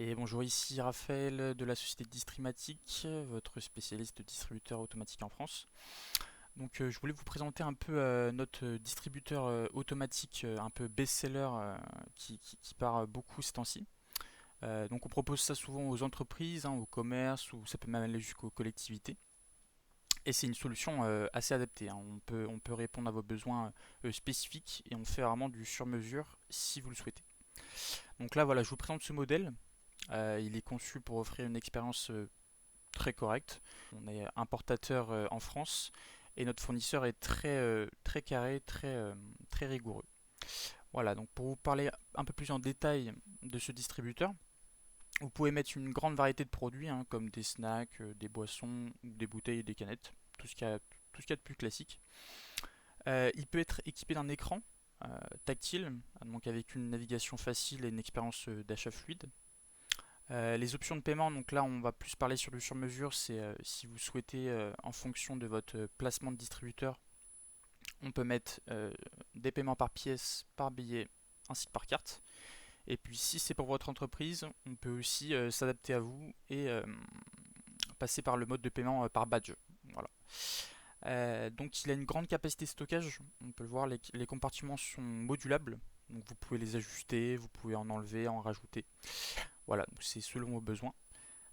Et bonjour, ici Raphaël de la société Distrimatic, votre spécialiste distributeur automatique en France. Donc je voulais vous présenter un peu notre distributeur automatique un peu best-seller qui part beaucoup ces temps-ci. Donc on propose ça souvent aux entreprises, aux commerces, ou ça peut même aller jusqu'aux collectivités. Et c'est une solution assez adaptée, hein. On peut répondre à vos besoins spécifiques et on fait vraiment du sur-mesure si vous le souhaitez. Donc là voilà, je vous présente ce modèle. Il est conçu pour offrir une expérience très correcte. On est importateur en France et notre fournisseur est très carré, très rigoureux. Voilà, donc pour vous parler un peu plus en détail de ce distributeur, vous pouvez mettre une grande variété de produits, comme des snacks, des boissons, des bouteilles et des canettes, tout ce qu'il y a de plus classique. Il peut être équipé d'un écran tactile, donc avec une navigation facile et une expérience d'achat fluide. Les options de paiement, donc là on va plus parler sur du sur-mesure, c'est si vous souhaitez en fonction de votre placement de distributeur, on peut mettre des paiements par pièce, par billet ainsi que par carte. Et puis si c'est pour votre entreprise, on peut aussi s'adapter à vous et passer par le mode de paiement par badge. Voilà. Donc il a une grande capacité de stockage, on peut le voir, les compartiments sont modulables, donc vous pouvez les ajuster, vous pouvez en enlever, en rajouter. Voilà, donc c'est selon vos besoins.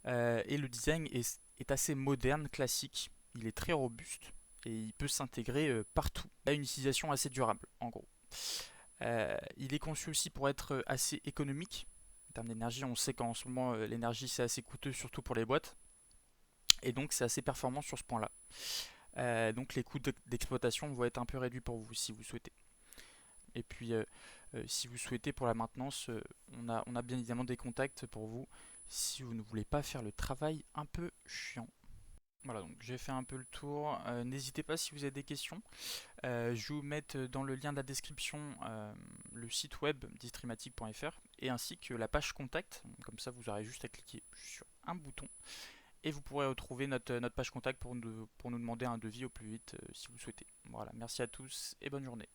Et le design est assez moderne, classique. Il est très robuste et il peut s'intégrer partout. Il a une utilisation assez durable, en gros. Il est conçu aussi pour être assez économique. En termes d'énergie, on sait qu'en ce moment, l'énergie c'est assez coûteux, surtout pour les boîtes. Et donc c'est assez performant sur ce point-là. Donc les coûts d'exploitation vont être un peu réduits pour vous si vous souhaitez. Et puis si vous souhaitez pour la maintenance, on a bien évidemment des contacts pour vous si vous ne voulez pas faire le travail un peu chiant. Voilà, donc j'ai fait un peu le tour. N'hésitez pas si vous avez des questions. Je vais vous mettre dans le lien de la description le site web distrimatic.fr et ainsi que la page contact. Comme ça, vous aurez juste à cliquer sur un bouton et vous pourrez retrouver notre page contact pour nous demander un devis au plus vite si vous souhaitez. Voilà, merci à tous et bonne journée.